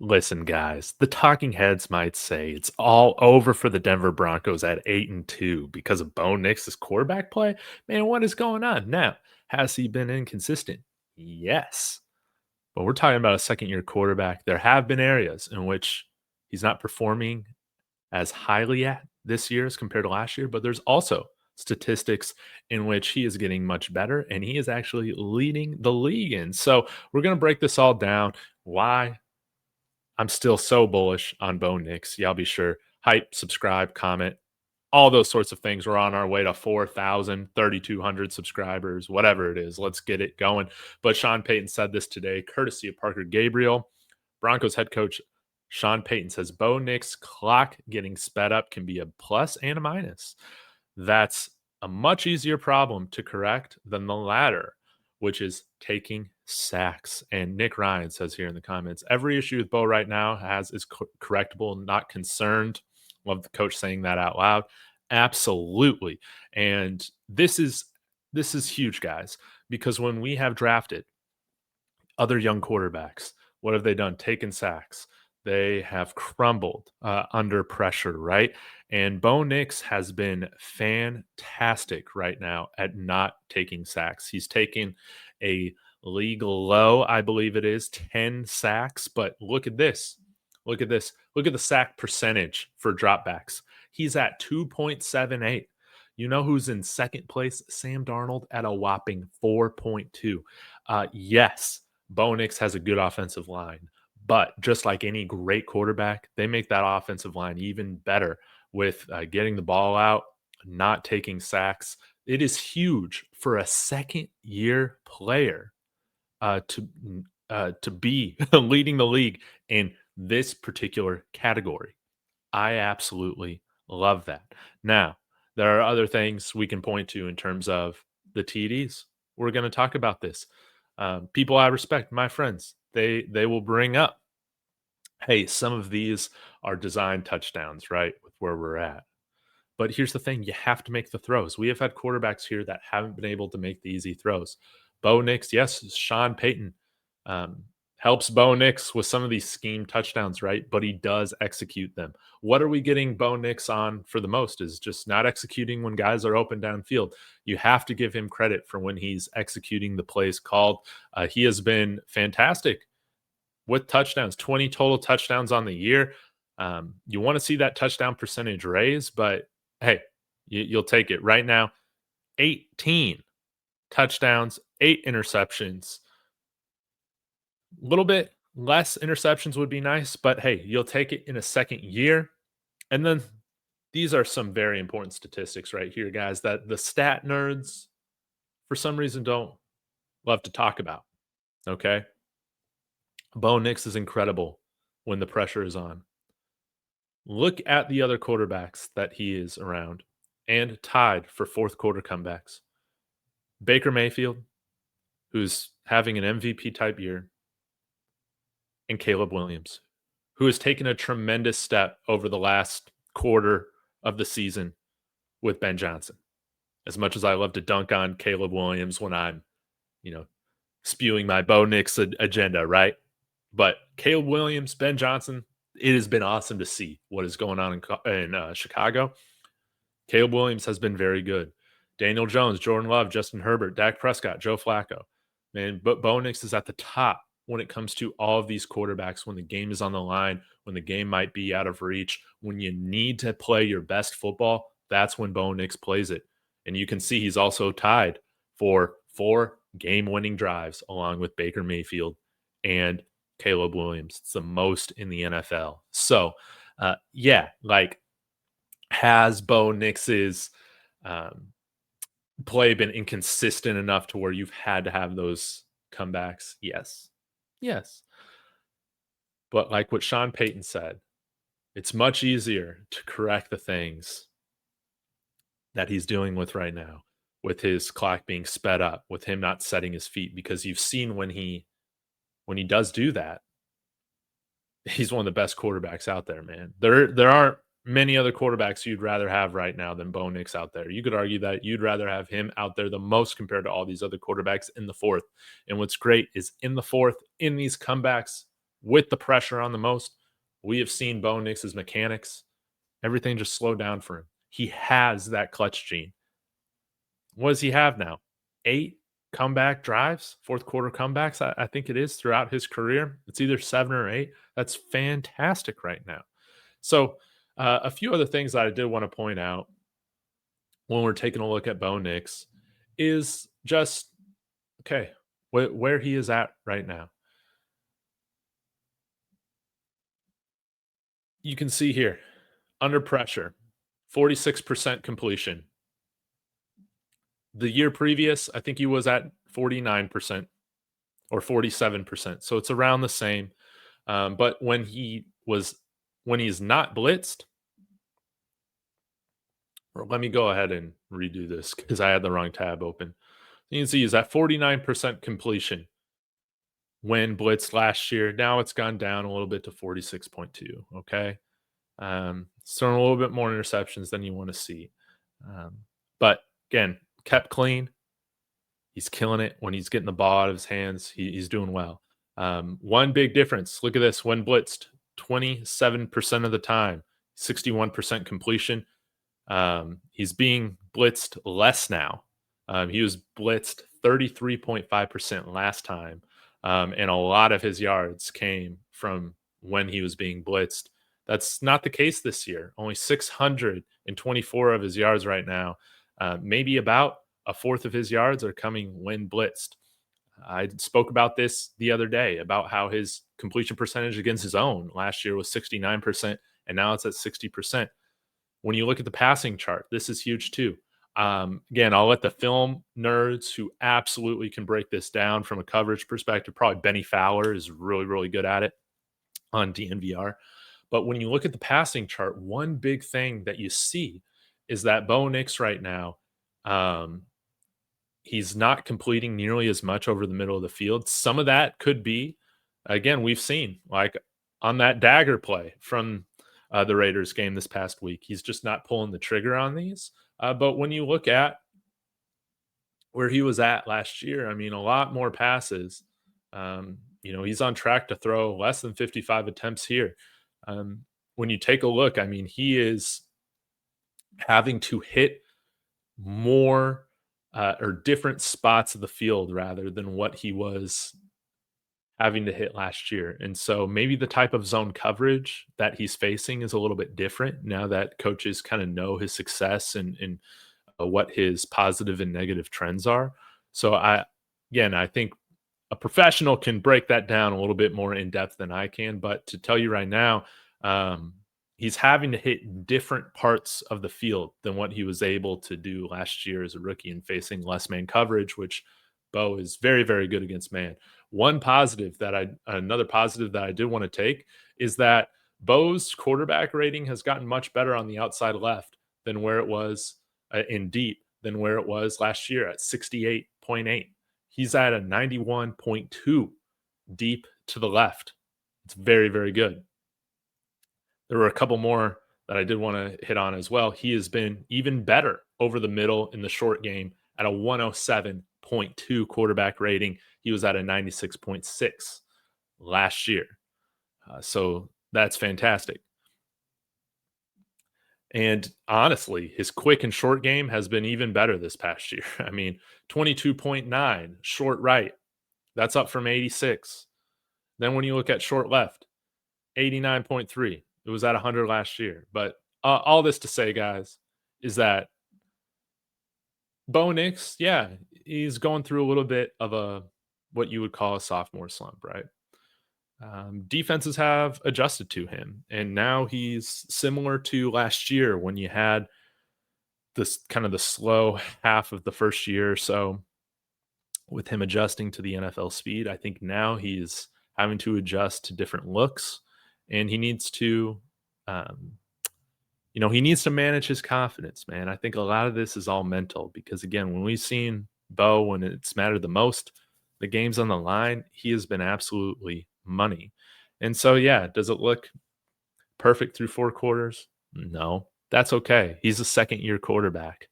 Listen, guys, the talking heads might say it's all over for the Denver Broncos at 8-2 because of Bo Nix's quarterback play. Man, what is going on? Now, has he been inconsistent? Yes. But we're talking about a second-year quarterback. There have been areas in which he's not performing as highly at this year as compared to last year, but there's also statistics in which he is getting much better and he is actually leading the league in. So, we're going to break this all down. Why I'm still so bullish on Bo Nix. Y'all be sure. Hype, subscribe, comment, all those sorts of things. We're on our way to 4,000, 3,200 subscribers, whatever it is. Let's get it going. But Sean Payton said this today, courtesy of Parker Gabriel. Broncos head coach Sean Payton says Bo Nix clock getting sped up can be a plus and a minus. That's a much easier problem to correct than the latter, which is taking sacks. And Nick Ryan says here in the comments, every issue with Bo right now is correctable, not concerned. Love the coach saying that out loud. Absolutely. And this is huge, guys, because when we have drafted other young quarterbacks, what have they done? Taken sacks. They have crumbled under pressure, right? And Bo Nix has been fantastic right now at not taking sacks. He's taken a league low, I believe it is, 10 sacks. But look at this. Look at this. Look at the sack percentage for dropbacks. He's at 2.78. You know who's in second place? Sam Darnold at a whopping 4.2. Yes, Bo Nix has a good offensive line. But just like any great quarterback, they make that offensive line even better with getting the ball out, not taking sacks. It is huge for a second-year player to be leading the league in this particular category. I absolutely love that. Now, there are other things we can point to in terms of the TDs. We're going to talk about this. People I respect, my friends, they will bring up, hey, some of these are design touchdowns, right? With where we're at. But here's the thing, you have to make the throws. We have had quarterbacks here that haven't been able to make the easy throws. Bo Nix, yes, Sean Payton helps Bo Nix with some of these scheme touchdowns, right? But he does execute them. What are we getting Bo Nix on for the most is just not executing when guys are open downfield. You have to give him credit for when he's executing the plays called. He has been fantastic with touchdowns, 20 total touchdowns on the year. You want to see that touchdown percentage raise, but hey, you'll take it right now. 18 touchdowns, 8 interceptions. A little bit less interceptions would be nice, but hey, you'll take it in a second year. And then these are some very important statistics right here, guys, that the stat nerds, for some reason, don't love to talk about. Okay. Bo Nix is incredible when the pressure is on. Look at the other quarterbacks that he is around and tied for fourth quarter comebacks. Baker Mayfield, who's having an MVP type year, and Caleb Williams, who has taken a tremendous step over the last quarter of the season with Ben Johnson. As much as I love to dunk on Caleb Williams when I'm, spewing my Bo Nix agenda, right? But Caleb Williams, Ben Johnson, it has been awesome to see what is going on in Chicago. Caleb Williams has been very good. Daniel Jones, Jordan Love, Justin Herbert, Dak Prescott, Joe Flacco. Man, but Bo Nix is at the top when it comes to all of these quarterbacks, when the game is on the line, when the game might be out of reach, when you need to play your best football, that's when Bo Nix plays it. And you can see he's also tied for 4 game-winning drives along with Baker Mayfield and Caleb Williams. It's the most in the NFL. So, has Bo Nix's play been inconsistent enough to where you've had to have those comebacks? Yes. But like what Sean Payton said, it's much easier to correct the things that he's dealing with right now, with his clock being sped up, with him not setting his feet, because you've seen when he does do that, he's one of the best quarterbacks out there, man. There aren't many other quarterbacks you'd rather have right now than Bo Nix out there. You could argue that you'd rather have him out there the most compared to all these other quarterbacks in the fourth. And what's great is in the fourth, in these comebacks, with the pressure on the most, we have seen Bo Nix's mechanics. Everything just slowed down for him. He has that clutch gene. What does he have now? 8 comeback drives, fourth quarter comebacks, I think it is, throughout his career. It's either 7 or 8. That's fantastic right now. So, a few other things that I did want to point out when we're taking a look at Bo Nix is just okay, where he is at right now. You can see here, under pressure, 46% completion. The year previous, I think he was at 49% or 47%. So it's around the same. But when he's not blitzed, or let me go ahead and redo this because I had the wrong tab open. You can see he's at 49% completion when blitzed last year. Now it's gone down a little bit to 46.2. Okay. It's throwing a little bit more interceptions than you want to see. Um, but again, kept clean. He's killing it when he's getting the ball out of his hands. He's doing well. One big difference. Look at this. When blitzed, 27% of the time, 61% completion. He's being blitzed less now. He was blitzed 33.5% last time. And a lot of his yards came from when he was being blitzed. That's not the case this year. Only 624 of his yards right now. Maybe about a fourth of his yards are coming when blitzed. I spoke about this the other day about how his completion percentage against his own last year was 69%, and now it's at 60%. When you look at the passing chart, this is huge too. Again, I'll let the film nerds who absolutely can break this down from a coverage perspective. Probably Benny Fowler is really, really good at it on DNVR. But when you look at the passing chart, one big thing that you see is that Bo Nix right now, um, he's not completing nearly as much over the middle of the field. Some of that could be, again, we've seen like on that dagger play from the Raiders game this past week. He's just not pulling the trigger on these. But when you look at where he was at last year, I mean, a lot more passes. He's on track to throw less than 55 attempts here. When you take a look, I mean, he is having to hit more or different spots of the field rather than what he was having to hit last year. And so maybe the type of zone coverage that he's facing is a little bit different now that coaches kind of know his success and what his positive and negative trends are. So I think a professional can break that down a little bit more in depth than I can. But to tell you right now, he's having to hit different parts of the field than what he was able to do last year as a rookie and facing less man coverage, which Bo is very, very good against man. Another positive that I did want to take is that Bo's quarterback rating has gotten much better on the outside left than where it was in deep than where it was last year at 68.8. He's at a 91.2 deep to the left. It's very, very good. There were a couple more that I did want to hit on as well. He has been even better over the middle in the short game at a 107.2 quarterback rating. He was at a 96.6 last year. So that's fantastic. And honestly, his quick and short game has been even better this past year. I mean, 22.9 short right. That's up from 86. Then when you look at short left, 89.3. It was at 100 last year. But all this to say, guys, is that Bo Nix, yeah, he's going through a little bit of what you would call a sophomore slump, right? Defenses have adjusted to him, and now he's similar to last year when you had this kind of the slow half of the first year or so with him adjusting to the NFL speed. I think now he's having to adjust to different looks, and he needs to, um, he needs to manage his confidence, man. I think a lot of this is all mental because, again, when we've seen Bo when it's mattered the most, the game's on the line, he has been absolutely money. And so, yeah, does it look perfect through 4 quarters? No, that's okay. He's a second-year quarterback.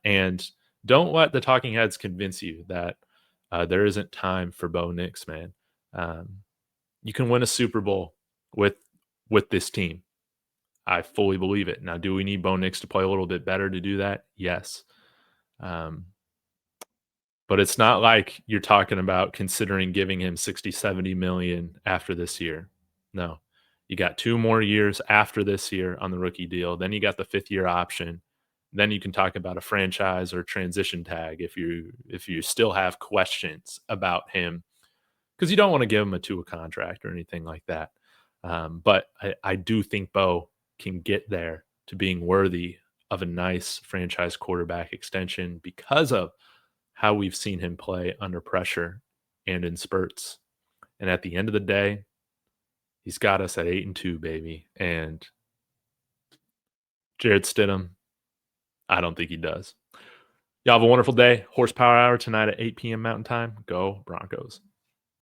And don't let the talking heads convince you that there isn't time for Bo Nix, man. Um, You can win a Super Bowl with this team. I fully believe it. Now, do we need Bo Nix to play a little bit better to do that? Yes. Um, but it's not like you're talking about considering giving him 60, 70 million after this year. No. You got 2 more years after this year on the rookie deal. Then you got the 5th year option. Then you can talk about a franchise or transition tag if you still have questions about him, because you don't want to give him a Tua contract or anything like that. But I do think Bo can get there to being worthy of a nice franchise quarterback extension because of how we've seen him play under pressure and in spurts. And at the end of the day, he's got us at 8-2, baby. And Jared Stidham, I don't think he does. Y'all have a wonderful day. Horsepower Hour tonight at 8 p.m. Mountain Time. Go Broncos.